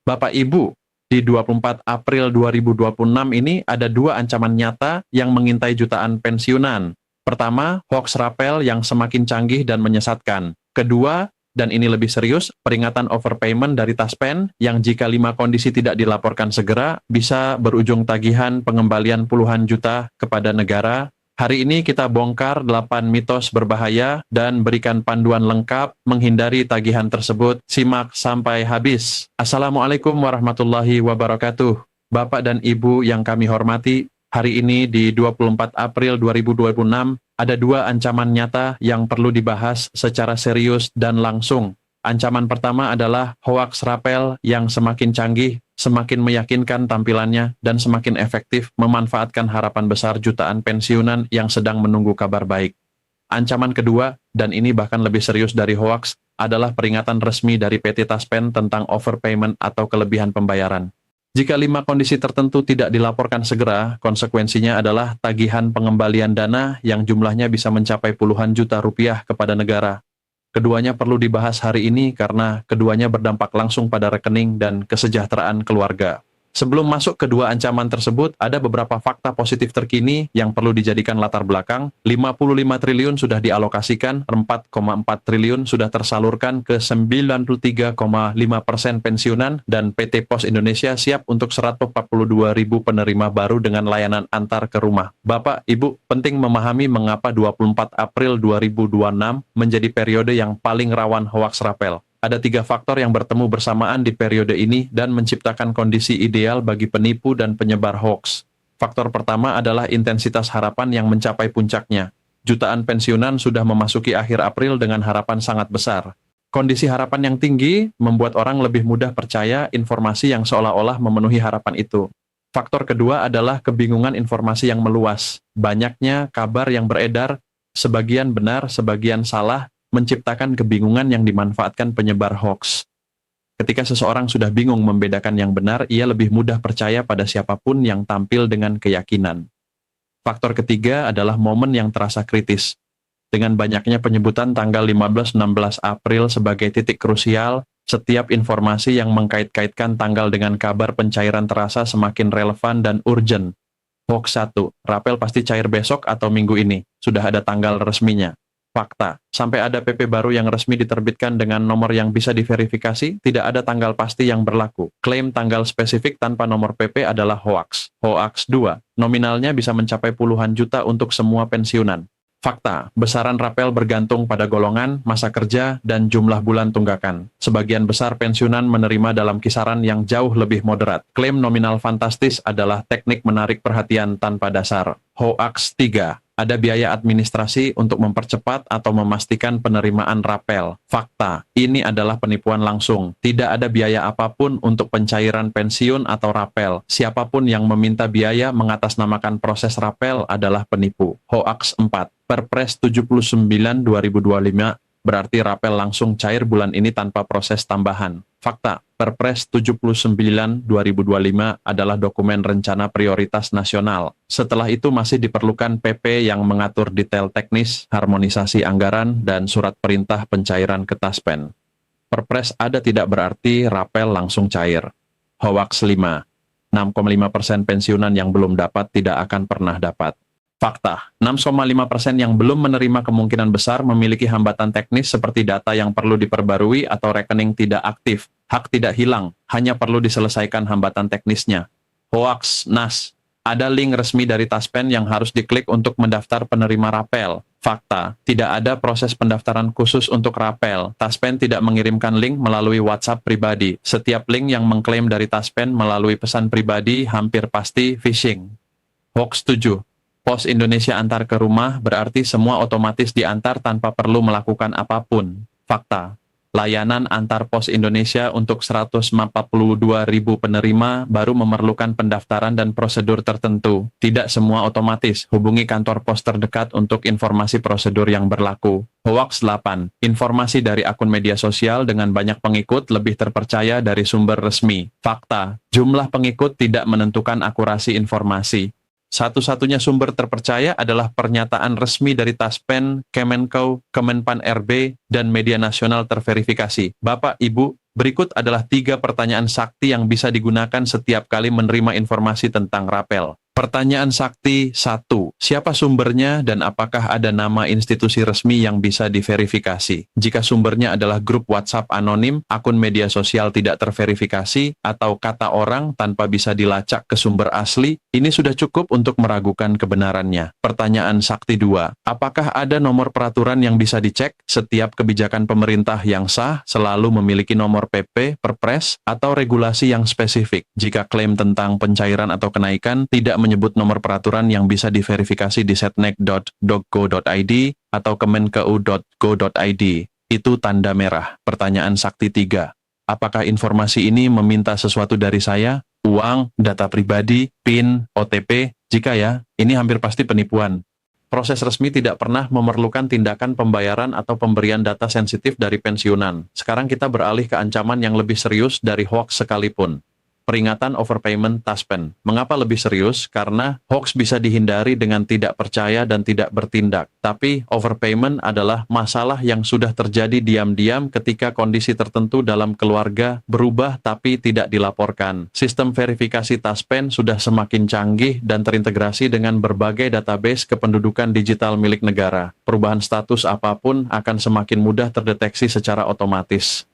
Bapak Ibu, di 24 April 2026 ini ada dua ancaman nyata yang mengintai jutaan pensiunan. Pertama, hoax rapel yang semakin canggih dan menyesatkan. Kedua, dan ini lebih serius, peringatan overpayment dari Taspen yang jika 5 kondisi tidak dilaporkan segera, bisa berujung tagihan pengembalian puluhan juta kepada negara. Hari ini kita bongkar 8 mitos berbahaya dan berikan panduan lengkap menghindari tagihan tersebut. Simak sampai habis. Assalamualaikum warahmatullahi wabarakatuh. Bapak dan Ibu yang kami hormati, hari ini di 24 April 2026, ada dua ancaman nyata yang perlu dibahas secara serius dan langsung. Ancaman pertama adalah hoaks rapel yang semakin canggih, semakin meyakinkan tampilannya, dan semakin efektif memanfaatkan harapan besar jutaan pensiunan yang sedang menunggu kabar baik. Ancaman kedua, dan ini bahkan lebih serius dari hoaks, adalah peringatan resmi dari PT Taspen tentang overpayment atau kelebihan pembayaran. Jika 5 kondisi tertentu tidak dilaporkan segera, konsekuensinya adalah tagihan pengembalian dana yang jumlahnya bisa mencapai puluhan juta rupiah kepada negara. Keduanya perlu dibahas hari ini karena keduanya berdampak langsung pada rekening dan kesejahteraan keluarga. Sebelum masuk ke dua ancaman tersebut, ada beberapa fakta positif terkini yang perlu dijadikan latar belakang. 55 triliun sudah dialokasikan, 4,4 triliun sudah tersalurkan ke 93,5% pensiunan, dan PT Pos Indonesia siap untuk 142.000 penerima baru dengan layanan antar ke rumah. Bapak, Ibu, penting memahami mengapa 24 April 2026 menjadi periode yang paling rawan hoaks rapel. Ada 3 faktor yang bertemu bersamaan di periode ini dan menciptakan kondisi ideal bagi penipu dan penyebar hoaks. Faktor pertama adalah intensitas harapan yang mencapai puncaknya. Jutaan pensiunan sudah memasuki akhir April dengan harapan sangat besar. Kondisi harapan yang tinggi membuat orang lebih mudah percaya informasi yang seolah-olah memenuhi harapan itu. Faktor kedua adalah kebingungan informasi yang meluas. Banyaknya kabar yang beredar, sebagian benar, sebagian salah, menciptakan kebingungan yang dimanfaatkan penyebar hoaks. Ketika seseorang sudah bingung membedakan yang benar, ia lebih mudah percaya pada siapapun yang tampil dengan keyakinan. Faktor ketiga adalah momen yang terasa kritis. Dengan banyaknya penyebutan tanggal 15-16 April sebagai titik krusial, setiap informasi yang mengkait-kaitkan tanggal dengan kabar pencairan terasa semakin relevan dan urgent. Hoax 1, rapel pasti cair besok atau minggu ini, sudah ada tanggal resminya. Fakta, sampai ada PP baru yang resmi diterbitkan dengan nomor yang bisa diverifikasi, tidak ada tanggal pasti yang berlaku. Klaim tanggal spesifik tanpa nomor PP adalah hoaks. Hoaks 2, nominalnya bisa mencapai puluhan juta untuk semua pensiunan. Fakta, besaran rapel bergantung pada golongan, masa kerja, dan jumlah bulan tunggakan. Sebagian besar pensiunan menerima dalam kisaran yang jauh lebih moderat. Klaim nominal fantastis adalah teknik menarik perhatian tanpa dasar. Hoaks 3, ada biaya administrasi untuk mempercepat atau memastikan penerimaan rapel. Fakta, ini adalah penipuan langsung. Tidak ada biaya apapun untuk pencairan pensiun atau rapel. Siapapun yang meminta biaya mengatasnamakan proses rapel adalah penipu. Hoaks 4, Perpres 79/2025, berarti rapel langsung cair bulan ini tanpa proses tambahan. Fakta, Perpres 79/2025 adalah dokumen rencana prioritas nasional. Setelah itu masih diperlukan PP yang mengatur detail teknis, harmonisasi anggaran, dan surat perintah pencairan ke Taspen. Perpres ada tidak berarti rapel langsung cair. Hoaks 5, 6,5% pensiunan yang belum dapat tidak akan pernah dapat. Fakta, 6,5% yang belum menerima kemungkinan besar memiliki hambatan teknis seperti data yang perlu diperbarui atau rekening tidak aktif. Hak tidak hilang, hanya perlu diselesaikan hambatan teknisnya. Hoaks NAS, ada link resmi dari Taspen yang harus diklik untuk mendaftar penerima rapel. Fakta, tidak ada proses pendaftaran khusus untuk rapel. Taspen tidak mengirimkan link melalui WhatsApp pribadi. Setiap link yang mengklaim dari Taspen melalui pesan pribadi hampir pasti phishing. Hoaks 7, Pos Indonesia antar ke rumah berarti semua otomatis diantar tanpa perlu melakukan apapun. Fakta, layanan antar Pos Indonesia untuk 142.000 penerima baru memerlukan pendaftaran dan prosedur tertentu. Tidak semua otomatis, hubungi kantor pos terdekat untuk informasi prosedur yang berlaku. Hoaks 8, informasi dari akun media sosial dengan banyak pengikut lebih terpercaya dari sumber resmi. Fakta, jumlah pengikut tidak menentukan akurasi informasi. Satu-satunya sumber terpercaya adalah pernyataan resmi dari Taspen, Kemenko, Kemenpan RB, dan media nasional terverifikasi. Bapak, Ibu, Berikut adalah 3 pertanyaan sakti yang bisa digunakan setiap kali menerima informasi tentang rapel. Pertanyaan sakti 1. Siapa sumbernya dan apakah ada nama institusi resmi yang bisa diverifikasi? Jika sumbernya adalah grup WhatsApp anonim, akun media sosial tidak terverifikasi, atau kata orang tanpa bisa dilacak ke sumber asli, ini sudah cukup untuk meragukan kebenarannya. Pertanyaan sakti 2. Apakah ada nomor peraturan yang bisa dicek? Setiap kebijakan pemerintah yang sah selalu memiliki nomor PP, Perpres, atau regulasi yang spesifik. Jika klaim tentang pencairan atau kenaikan tidak menyebut nomor peraturan yang bisa diverifikasi di setnek.dog.go.id atau kemenkeu.go.id, itu tanda merah. Pertanyaan sakti 3. Apakah informasi ini meminta sesuatu dari saya? Uang, data pribadi, PIN, OTP? Jika ya, ini hampir pasti penipuan. Proses resmi tidak pernah memerlukan tindakan pembayaran atau pemberian data sensitif dari pensiunan. Sekarang kita beralih ke ancaman yang lebih serius dari hoax sekalipun. Peringatan overpayment taspen. Mengapa lebih serius? Karena hoax bisa dihindari dengan tidak percaya dan tidak bertindak. Tapi overpayment adalah masalah yang sudah terjadi diam-diam ketika kondisi tertentu dalam keluarga berubah tapi tidak dilaporkan. Sistem verifikasi taspen sudah semakin canggih dan terintegrasi dengan berbagai database kependudukan digital milik negara. Perubahan status apapun akan semakin mudah terdeteksi secara otomatis.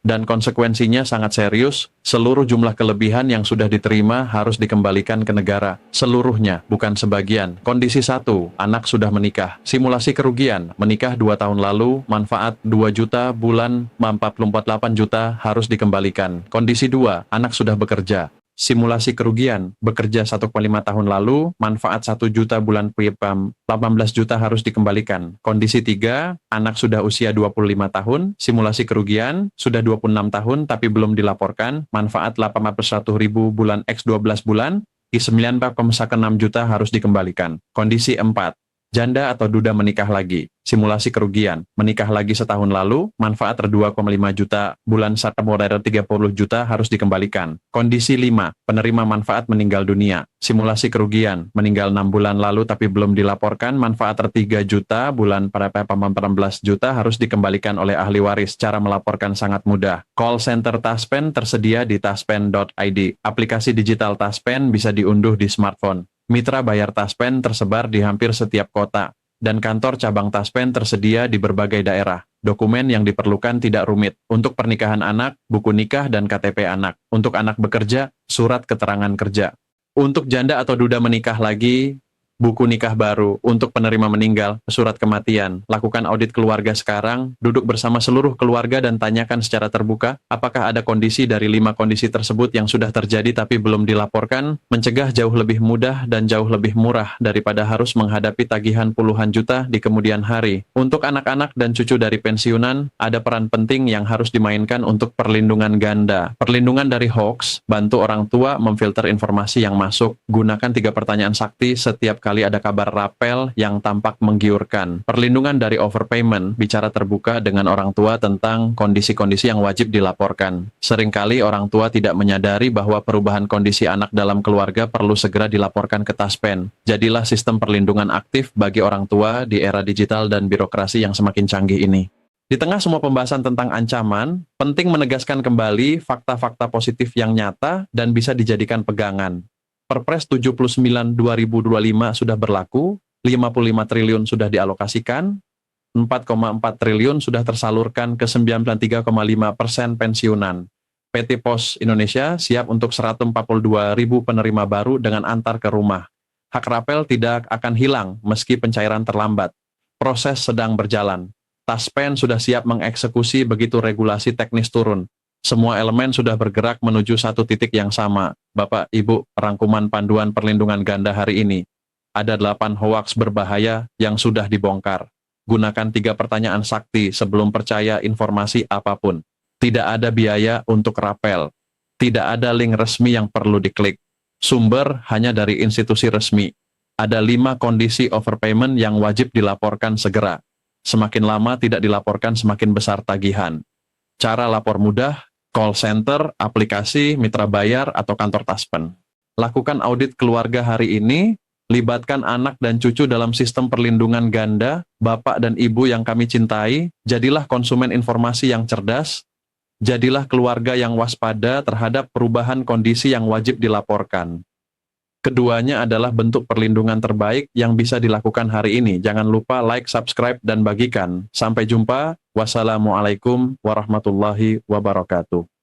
Dan konsekuensinya sangat serius, seluruh jumlah kelebihan yang sudah diterima harus dikembalikan ke negara. Seluruhnya, bukan sebagian. Kondisi 1, anak sudah menikah. Simulasi kerugian, menikah 2 tahun lalu, manfaat 2 juta, bulan 44 juta harus dikembalikan. Kondisi 2, anak sudah bekerja. Simulasi kerugian, bekerja 1,5 tahun lalu, manfaat 1 juta bulan PIPAM, 18 juta harus dikembalikan. Kondisi 3, anak sudah usia 25 tahun, simulasi kerugian, sudah 26 tahun tapi belum dilaporkan, manfaat 81.000 bulan X 12 bulan, di 9,6 juta harus dikembalikan. Kondisi 4, janda atau duda menikah lagi. Simulasi kerugian, menikah lagi setahun lalu, manfaat 2,5 juta, bulan modal 30 juta harus dikembalikan. Kondisi 5, penerima manfaat meninggal dunia. Simulasi kerugian, meninggal 6 bulan lalu tapi belum dilaporkan, manfaat 3 juta, bulan pada 14 juta harus dikembalikan oleh ahli waris. Cara melaporkan sangat mudah. Call center Taspen tersedia di taspen.id. Aplikasi digital Taspen bisa diunduh di smartphone. Mitra bayar Taspen tersebar di hampir setiap kota, dan kantor cabang Taspen tersedia di berbagai daerah. Dokumen yang diperlukan tidak rumit. Untuk pernikahan anak, buku nikah dan KTP anak. Untuk anak bekerja, surat keterangan kerja. Untuk janda atau duda menikah lagi, buku nikah baru. Untuk penerima meninggal, surat kematian. Lakukan audit keluarga sekarang, duduk bersama seluruh keluarga dan tanyakan secara terbuka, apakah ada kondisi dari 5 kondisi tersebut yang sudah terjadi tapi belum dilaporkan. Mencegah jauh lebih mudah dan jauh lebih murah daripada harus menghadapi tagihan puluhan juta di kemudian hari. Untuk anak-anak dan cucu dari pensiunan, ada peran penting yang harus dimainkan untuk perlindungan ganda. Perlindungan dari hoax, bantu orang tua memfilter informasi yang masuk. Gunakan 3 pertanyaan sakti setiap kali ada kabar rapel yang tampak menggiurkan. Perlindungan dari overpayment, bicara terbuka dengan orang tua tentang kondisi-kondisi yang wajib dilaporkan. Seringkali orang tua tidak menyadari bahwa perubahan kondisi anak dalam keluarga perlu segera dilaporkan ke Taspen. Jadilah sistem perlindungan aktif bagi orang tua di era digital dan birokrasi yang semakin canggih ini. Di tengah semua pembahasan tentang ancaman, penting menegaskan kembali fakta-fakta positif yang nyata dan bisa dijadikan pegangan. Perpres 79 2025 sudah berlaku, 55 triliun sudah dialokasikan, 4,4 triliun sudah tersalurkan ke 93,5% pensiunan. PT Pos Indonesia siap untuk 142.000 penerima baru dengan antar ke rumah. Hak rapel tidak akan hilang meski pencairan terlambat. Proses sedang berjalan. Taspen sudah siap mengeksekusi begitu regulasi teknis turun. Semua elemen sudah bergerak menuju satu titik yang sama. Bapak, Ibu, rangkuman panduan perlindungan ganda hari ini. Ada 8 hoaks berbahaya yang sudah dibongkar. Gunakan 3 pertanyaan sakti sebelum percaya informasi apapun. Tidak ada biaya untuk rapel. Tidak ada link resmi yang perlu diklik. Sumber hanya dari institusi resmi. Ada 5 kondisi overpayment yang wajib dilaporkan segera. Semakin lama tidak dilaporkan, semakin besar tagihan. Cara lapor mudah, call center, aplikasi, mitra bayar, atau kantor Taspen. Lakukan audit keluarga hari ini, libatkan anak dan cucu dalam sistem perlindungan ganda, bapak dan ibu yang kami cintai, jadilah konsumen informasi yang cerdas, Jadilah keluarga yang waspada terhadap perubahan kondisi yang wajib dilaporkan. Keduanya adalah bentuk perlindungan terbaik yang bisa dilakukan hari ini. Jangan lupa like, subscribe, dan bagikan. Sampai jumpa. Wassalamualaikum warahmatullahi wabarakatuh.